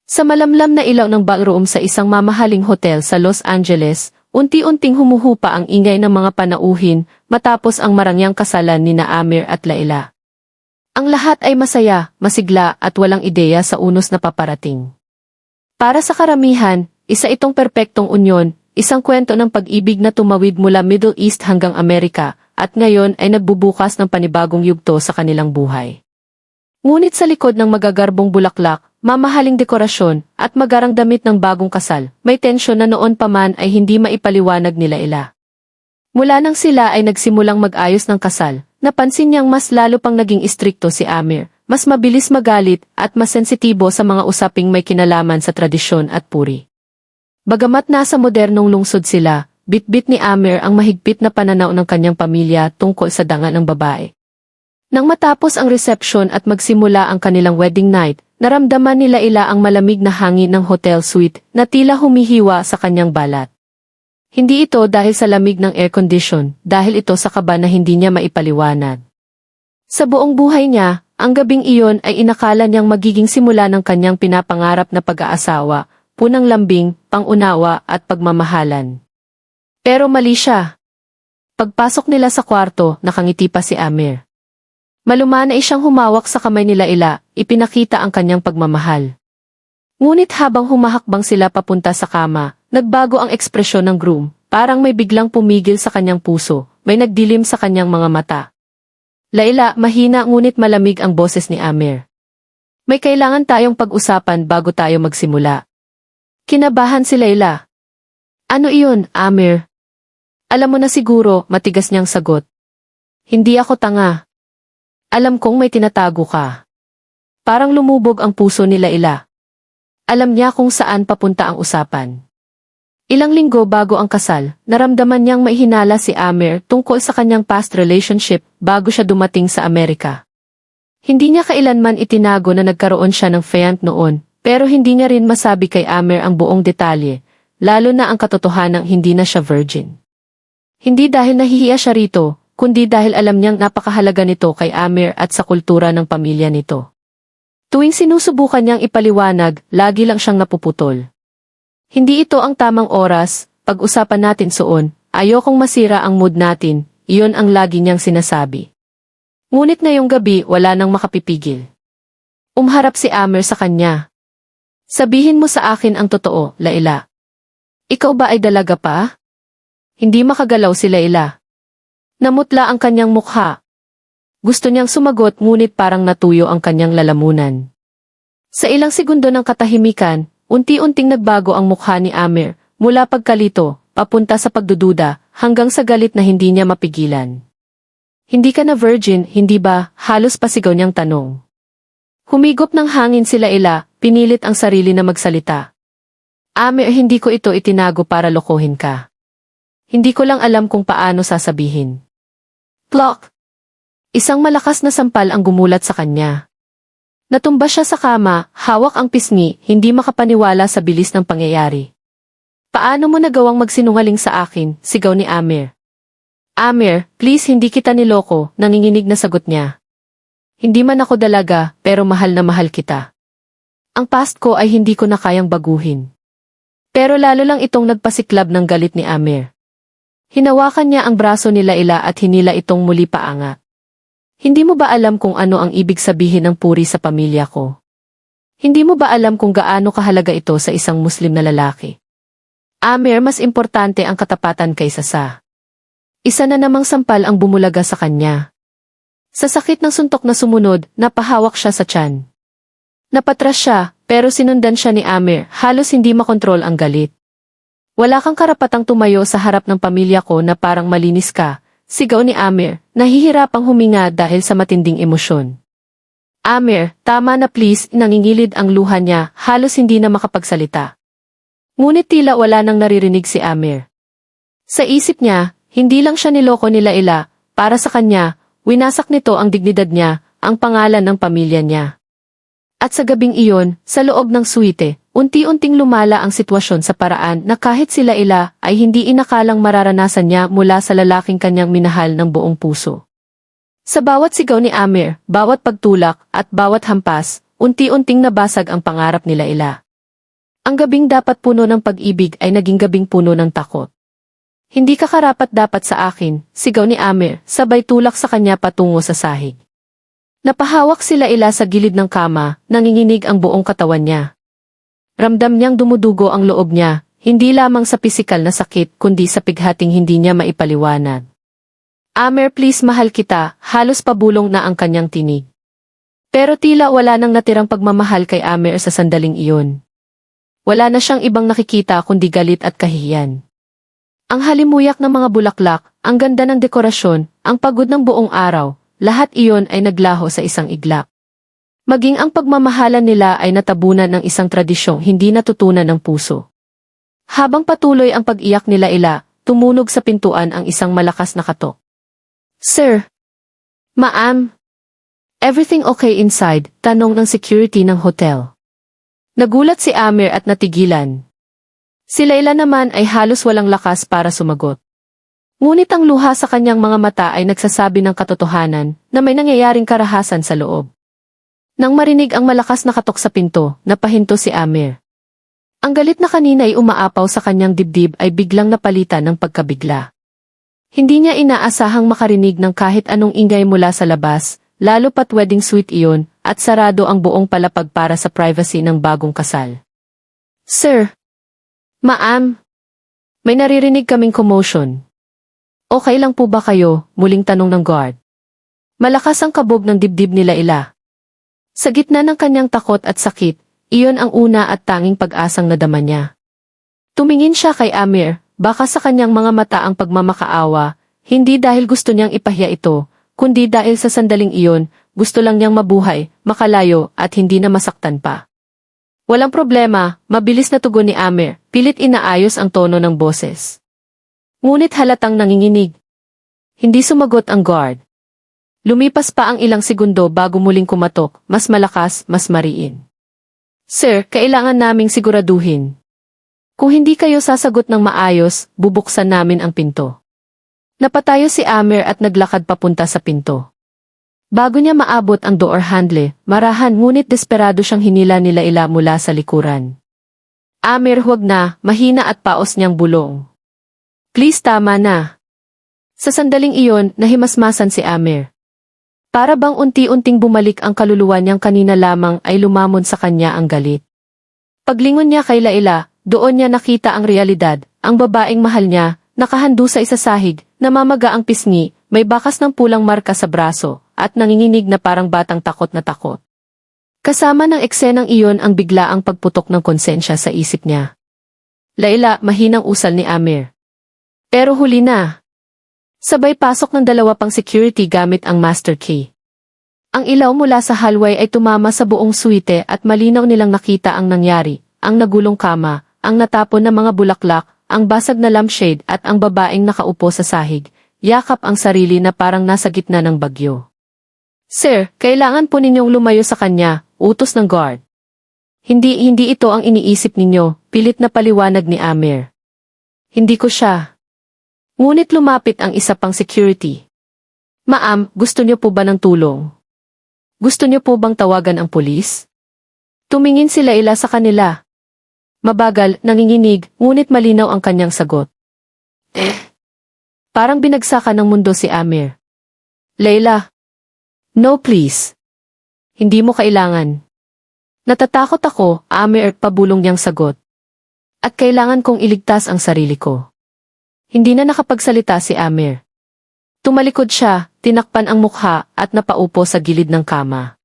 Sa malamlam na ilaw ng ballroom sa isang mamahaling hotel sa Los Angeles, unti-unting humuhupa ang ingay ng mga panauhin matapos ang marangyang kasalan ni Amir at Laila. Ang lahat ay masaya, masigla at walang ideya sa unos na paparating. Para sa karamihan, isa itong perpektong unyon, isang kwento ng pag-ibig na tumawid mula Middle East hanggang Amerika, at ngayon ay nagbubukas ng panibagong yugto sa kanilang buhay. Ngunit sa likod ng magagarbong bulaklak, mamahaling dekorasyon, at magarang damit ng bagong kasal, may tensyon na noon pa man ay hindi maipaliwanag ni Laila. Mula nang sila ay nagsimulang mag-ayos ng kasal, napansin niyang mas lalo pang naging istrikto si Amir, mas mabilis magalit at mas sensitibo sa mga usaping may kinalaman sa tradisyon at puri. Bagamat nasa modernong lungsod sila, bitbit ni Amir ang mahigpit na pananaw ng kanyang pamilya tungkol sa danga ng babae. Nang matapos ang reception at magsimula ang kanilang wedding night, naramdaman ni Laila ang malamig na hangin ng hotel suite na tila humihiwa sa kanyang balat. Hindi ito dahil sa lamig ng air condition, dahil ito sa kaba na hindi niya maipaliwanag. Sa buong buhay niya, ang gabing iyon ay inakala niyang magiging simula ng kanyang pinapangarap na pag-aasawa, punang lambing, pangunawa at pagmamahalan. Pero mali siya. Pagpasok nila sa kwarto, nakangiti pa si Amir. Malumanay siyang humawak sa kamay ni Laila, ipinakita ang kanyang pagmamahal. Ngunit habang humahakbang sila papunta sa kama, nagbago ang ekspresyon ng groom, parang may biglang pumigil sa kanyang puso, may nagdilim sa kanyang mga mata. Laila, mahina ngunit malamig ang boses ni Amir. May kailangan tayong pag-usapan bago tayo magsimula. Kinabahan si Laila. Ano iyon, Amir? Alam mo na siguro, matigas niyang sagot. Hindi ako tanga. Alam kong may tinatago ka. Parang lumubog ang puso ni Laila. Alam niya kung saan papunta ang usapan. Ilang linggo bago ang kasal, naramdaman niyang may hinala si Amir tungkol sa kanyang past relationship bago siya dumating sa Amerika. Hindi niya kailanman itinago na nagkaroon siya ng fiancé noon, pero hindi niya rin masabi kay Amir ang buong detalye, lalo na ang katotohanang hindi na siya virgin. Hindi dahil nahihiya siya rito, kundi dahil alam niyang napakahalaga nito kay Amir at sa kultura ng pamilya nito. Tuwing sinusubukan niyang ipaliwanag, lagi lang siyang napuputol. Hindi ito ang tamang oras, pag-usapan natin soon, ayokong masira ang mood natin, iyon ang lagi niyang sinasabi. Ngunit ngayong gabi wala nang makapipigil. Umharap si Amir sa kanya. Sabihin mo sa akin ang totoo, Laila. Ikaw ba ay dalaga pa? Hindi makagalaw si Laila. Namutla ang kanyang mukha. Gusto niyang sumagot ngunit parang natuyo ang kanyang lalamunan. Sa ilang segundo ng katahimikan, unti-unting nagbago ang mukha ni Amir, mula pagkalito, papunta sa pagdududa, hanggang sa galit na hindi niya mapigilan. Hindi ka na virgin, hindi ba? Halos pasigaw niyang tanong. Humigop ng hangin si Laila, pinilit ang sarili na magsalita. Amir, hindi ko ito itinago para lokohin ka. Hindi ko lang alam kung paano sasabihin. Plok! Isang malakas na sampal ang gumulat sa kanya. Natumba siya sa kama, hawak ang pisngi, hindi makapaniwala sa bilis ng pangyayari. Paano mo nagawang magsinungaling sa akin, sigaw ni Amir. Amir, please hindi kita niloko, nanginginig na sagot niya. Hindi man ako dalaga, pero mahal na mahal kita. Ang past ko ay hindi ko na kayang baguhin. Pero lalo lang itong nagpasiklab ng galit ni Amir. Hinawakan niya ang braso ni Laila at hinila itong muli paangat. Hindi mo ba alam kung ano ang ibig sabihin ng puri sa pamilya ko? Hindi mo ba alam kung gaano kahalaga ito sa isang Muslim na lalaki? Amir, mas importante ang katapatan kaysa sa. Isa na namang sampal ang bumulaga sa kanya. Sa sakit ng suntok na sumunod, napahawak siya sa tiyan. Napatras siya, pero sinundan siya ni Amir, halos hindi makontrol ang galit. Wala kang karapatang tumayo sa harap ng pamilya ko na parang malinis ka, sigaw ni Amir, nahihirapang huminga dahil sa matinding emosyon. Amir, tama na please, nangingilid ang luha niya, halos hindi na makapagsalita. Ngunit tila wala nang naririnig si Amir. Sa isip niya, hindi lang siya niloko ni Laila, para sa kanya, winasak nito ang dignidad niya, ang pangalan ng pamilya niya. At sa gabing iyon, sa loob ng suite, unti-unting lumala ang sitwasyon sa paraan na kahit si Laila ay hindi inakalang mararanasan niya mula sa lalaking kanyang minahal ng buong puso. Sa bawat sigaw ni Amir, bawat pagtulak at bawat hampas, unti-unting nabasag ang pangarap ni Laila. Ang gabing dapat puno ng pag-ibig ay naging gabing puno ng takot. Hindi ka karapat-dapat sa akin, sigaw ni Amer, sabay tulak sa kanya patungo sa sahig. Napahawak sila ila sa gilid ng kama, nanginginig ang buong katawan niya. Ramdam niyang dumudugo ang loob niya, hindi lamang sa pisikal na sakit kundi sa pighating hindi niya maipaliwanag. Amer, please, mahal kita, halos pabulong na ang kanyang tinig. Pero tila wala nang natirang pagmamahal kay Amer sa sandaling iyon. Wala na siyang ibang nakikita kundi galit at kahihiyan. Ang halimuyak ng mga bulaklak, ang ganda ng dekorasyon, ang pagod ng buong araw, lahat iyon ay naglaho sa isang iglap. Maging ang pagmamahalan nila ay natabunan ng isang tradisyong hindi natutunan ng puso. Habang patuloy ang pag-iyak nila ila, tumunog sa pintuan ang isang malakas na katok. Sir! Ma'am! Everything okay inside? Tanong ng security ng hotel. Nagulat si Amer at natigilan. Si Layla naman ay halos walang lakas para sumagot. Ngunit ang luha sa kanyang mga mata ay nagsasabi ng katotohanan na may nangyayaring karahasan sa loob. Nang marinig ang malakas na katok sa pinto, napahinto si Amer. Ang galit na kanina ay umaapaw sa kanyang dibdib ay biglang napalitan ng pagkabigla. Hindi niya inaasahang makarinig ng kahit anong ingay mula sa labas, lalo pat wedding suite iyon, at sarado ang buong palapag para sa privacy ng bagong kasal. Sir! Ma'am! May naririnig kaming commotion. Okay lang po ba kayo? Muling tanong ng guard. Malakas ang kabog ng dibdib nila ila. Sa gitna ng kanyang takot at sakit, iyon ang una at tanging pag-asang nadama niya. Tumingin siya kay Amer, baka sa kanyang mga mata ang pagmamakaawa, hindi dahil gusto niyang ipahiya ito, kundi dahil sa sandaling iyon, gusto lang niyang mabuhay, makalayo at hindi na masaktan pa. Walang problema, mabilis na tugon ni Amer, pilit inaayos ang tono ng boses. Ngunit halatang nanginginig. Hindi sumagot ang guard. Lumipas pa ang ilang segundo bago muling kumatok, mas malakas, mas mariin. Sir, kailangan naming siguraduhin. Kung hindi kayo sasagot ng maayos, bubuksan namin ang pinto. Napatayo si Amer at naglakad papunta sa pinto. Bago niya maabot ang door handle, marahan ngunit desperado siyang hinila nila ila mula sa likuran. Amer, huwag na, mahina at paos niyang bulong. Please, tama na. Sa sandaling iyon, nahimasmasan si Amer. Para bang unti-unting bumalik ang kaluluwa niyang kanina lamang ay lumamon sa kanya ang galit. Paglingon niya kay Layla, doon niya nakita ang realidad, ang babaeng mahal niya, nakahando sa isasahig, namamaga ang pisngi, may bakas ng pulang marka sa braso, at nanginginig na parang batang takot na takot. Kasama ng eksenang iyon ang biglaang pagputok ng konsensya sa isip niya. Layla, mahinang usal ni Amer. Pero huli na. Sabay pasok ng dalawa pang security gamit ang master key. Ang ilaw mula sa hallway ay tumama sa buong suite at malinaw nilang nakita ang nangyari, ang nagulong kama, ang natapon na mga bulaklak, ang basag na lampshade at ang babaeng nakaupo sa sahig, yakap ang sarili na parang nasa gitna ng bagyo. Sir, kailangan po ninyong lumayo sa kanya, utos ng guard. Hindi ito ang iniisip ninyo, pilit na paliwanag ni Amer. Hindi ko siya. Ngunit lumapit ang isa pang security. Ma'am, gusto niyo po ba ng tulong? Gusto niyo po bang tawagan ang pulis? Tumingin sila ila sa kanila. Mabagal, nanginginig, ngunit malinaw ang kanyang sagot. Parang binagsakan ng mundo si Amer. Layla. No please. Hindi mo kailangan. Natatakot ako, Amer, pabulong niyang sagot. At kailangan kong iligtas ang sarili ko. Hindi na nakapagsalita si Amer. Tumalikod siya, tinakpan ang mukha at napaupo sa gilid ng kama.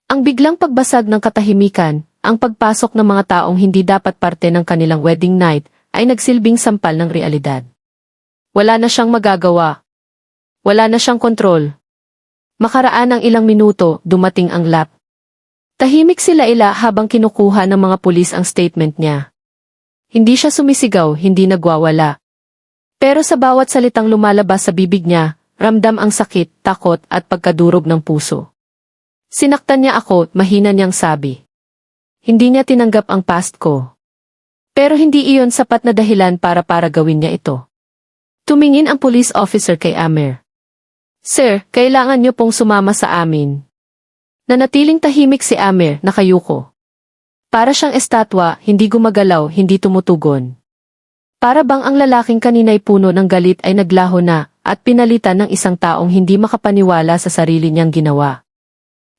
Ang biglang pagbasag ng katahimikan, ang pagpasok ng mga taong hindi dapat parte ng kanilang wedding night, ay nagsilbing sampal ng realidad. Wala na siyang magagawa. Wala na siyang kontrol. Makaraan ang ilang minuto, dumating ang lap. Tahimik sila ila habang kinukuha ng mga pulis ang statement niya. Hindi siya sumisigaw, hindi nagwawala. Pero sa bawat salitang lumalabas sa bibig niya, ramdam ang sakit, takot at pagkadurog ng puso. Sinaktan niya ako, mahina niyang sabi. Hindi niya tinanggap ang past ko. Pero hindi iyon sapat na dahilan para gawin niya ito. Tumingin ang police officer kay Amer. Sir, kailangan niyo pong sumama sa amin. Nanatiling tahimik si Amer, nakayuko. Para siyang estatwa, hindi gumagalaw, hindi tumutugon. Para bang ang lalaking kanina'y puno ng galit ay naglaho na, at pinalitan ng isang taong hindi makapaniwala sa sarili niyang ginawa.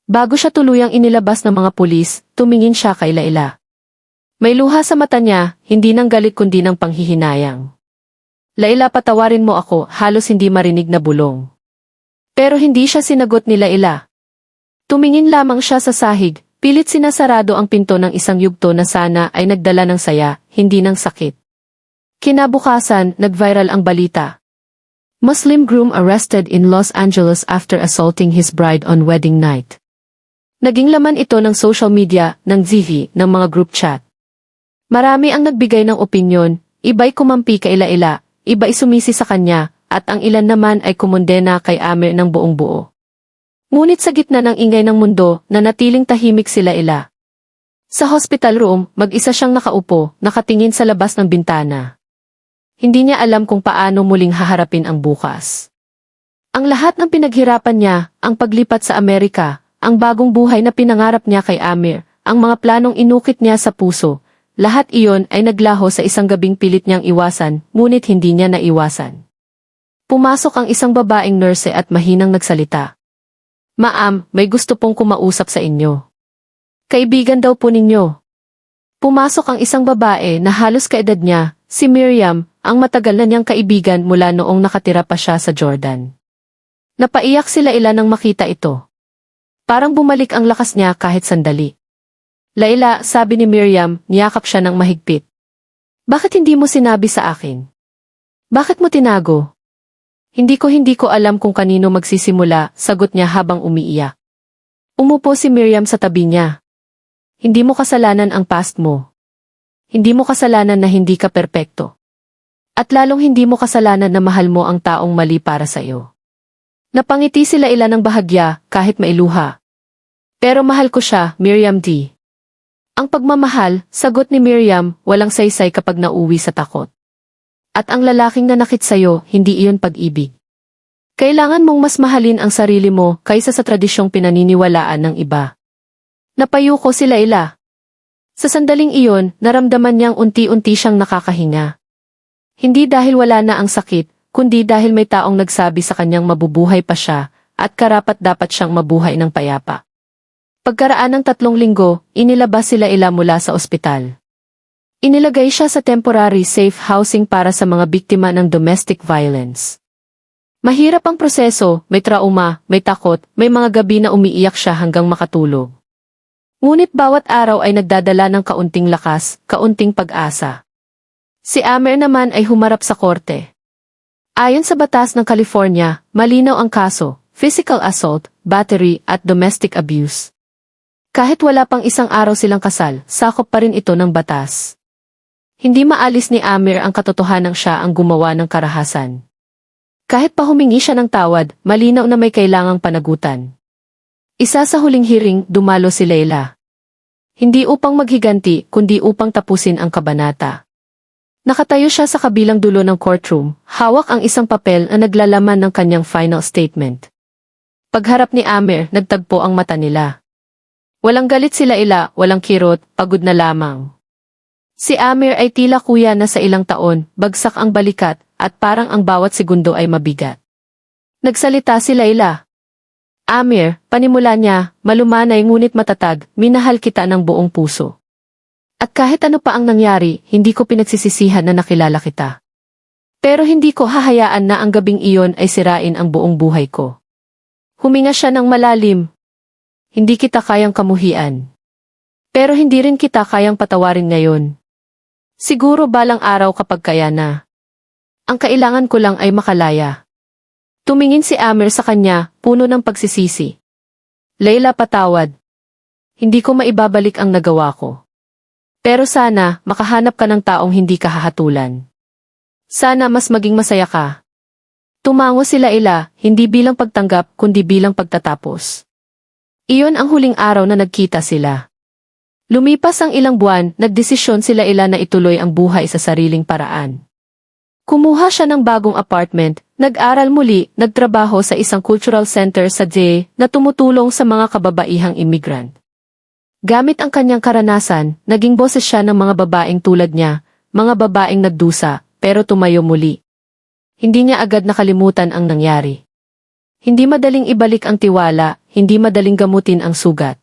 Bago siya tuluyang inilabas ng mga pulis, tumingin siya kay Laila. May luha sa mata niya, hindi ng galit kundi ng panghihinayang. Laila, patawarin mo ako, halos hindi marinig na bulong. Pero hindi siya sinagot ni Laila. Tumingin lamang siya sa sahig, pilit sinasarado ang pinto ng isang yugto na sana ay nagdala ng saya, hindi ng sakit. Kinabukasan, nag-viral ang balita. Muslim groom arrested in Los Angeles after assaulting his bride on wedding night. Naging laman ito ng social media, ng TV, ng mga group chat. Marami ang nagbigay ng opinyon, iba'y kumampi kay Laila, iba'y sumisi sa kanya, at ang ilan naman ay kumondena kay Amer ng buong buo. Ngunit sa gitna ng ingay ng mundo, nanatiling tahimik si Laila. Sa hospital room, mag-isa siyang nakaupo, nakatingin sa labas ng bintana. Hindi niya alam kung paano muling haharapin ang bukas. Ang lahat ng pinaghirapan niya, ang paglipat sa Amerika, ang bagong buhay na pinangarap niya kay Amer, ang mga planong inukit niya sa puso, lahat iyon ay naglaho sa isang gabing pilit niyang iwasan, ngunit hindi niya naiwasan. Pumasok ang isang babaeng nurse at mahinang nagsalita. Ma'am, may gusto pong kumausap sa inyo. Kaibigan daw po ninyo. Pumasok ang isang babae na halos kaedad niya, si Miriam, ang matagal na niyang kaibigan mula noong nakatira pa siya sa Jordan. Napaiyak si Laila nang makita ito. Parang bumalik ang lakas niya kahit sandali. Laila, sabi ni Miriam, niyakap siya ng mahigpit. Bakit hindi mo sinabi sa akin? Bakit mo tinago? Hindi ko alam kung kanino magsisimula, sagot niya habang umiiyak. Umupo si Miriam sa tabi niya. Hindi mo kasalanan ang past mo. Hindi mo kasalanan na hindi ka perpekto. At lalong hindi mo kasalanan na mahal mo ang taong mali para sa iyo. Napangiti si Laila ng bahagya, kahit may luha. Pero mahal ko siya, Miriam D. Ang pagmamahal, sagot ni Miriam, walang saysay kapag nauwi sa takot. At ang lalaking nanakit sa'yo, hindi iyon pag-ibig. Kailangan mong mas mahalin ang sarili mo kaysa sa tradisyong pinaniniwalaan ng iba. Napayuko si Laila. Sa sandaling iyon, naramdaman niyang unti-unti siyang nakakahinga. Hindi dahil wala na ang sakit, kundi dahil may taong nagsabi sa kanyang mabubuhay pa siya, at karapat-dapat siyang mabuhay ng payapa. Pagkaraan ng 3 linggo, inilabas si Laila mula sa ospital. Inilagay siya sa temporary safe housing para sa mga biktima ng domestic violence. Mahirap ang proseso, may trauma, may takot, may mga gabi na umiiyak siya hanggang makatulog. Ngunit bawat araw ay nagdadala ng kaunting lakas, kaunting pag-asa. Si Amer naman ay humarap sa korte. Ayon sa batas ng California, malinaw ang kaso, physical assault, battery at domestic abuse. Kahit wala pang isang araw silang kasal, sakop pa rin ito ng batas. Hindi maalis ni Amer ang katotohanang siya ang gumawa ng karahasan. Kahit pa humingi siya ng tawad, malinaw na may kailangang panagutan. Isa sa huling hearing, dumalo si Laila. Hindi upang maghiganti, kundi upang tapusin ang kabanata. Nakatayo siya sa kabilang dulo ng courtroom, hawak ang isang papel na naglalaman ng kanyang final statement. Pagharap ni Amer, nagtagpo ang mata nila. Walang galit si Laila, walang kirot, pagod na lamang. Si Amer ay tila kuya na sa ilang taon, bagsak ang balikat, at parang ang bawat segundo ay mabigat. Nagsalita si Laila. Amer, panimula niya, malumanay ngunit matatag, minahal kita ng buong puso. At kahit ano pa ang nangyari, hindi ko pinagsisisihan na nakilala kita. Pero hindi ko hahayaan na ang gabing iyon ay sirain ang buong buhay ko. Huminga siya ng malalim. Hindi kita kayang kamuhian. Pero hindi rin kita kayang patawarin ngayon. Siguro balang araw kapag kaya na. Ang kailangan ko lang ay makalaya. Tumingin si Amer sa kanya, puno ng pagsisisi. Laila, patawad. Hindi ko maibabalik ang nagawa ko. Pero sana, makahanap ka ng taong hindi ka hahatulan. Sana mas maging masaya ka. Tumango si Laila, hindi bilang pagtanggap kundi bilang pagtatapos. Iyon ang huling araw na nagkita sila. Lumipas ang ilang buwan, nagdesisyon si Laila na ituloy ang buhay sa sariling paraan. Kumuha siya ng bagong apartment, nag-aral muli, nagtrabaho sa isang cultural center sa JE na tumutulong sa mga kababaihang immigrant. Gamit ang kanyang karanasan, naging boses siya ng mga babaeng tulad niya, mga babaeng nagdusa, pero tumayo muli. Hindi niya agad nakalimutan ang nangyari. Hindi madaling ibalik ang tiwala, hindi madaling gamutin ang sugat.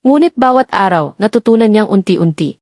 Ngunit bawat araw, natutunan niyang unti-unti.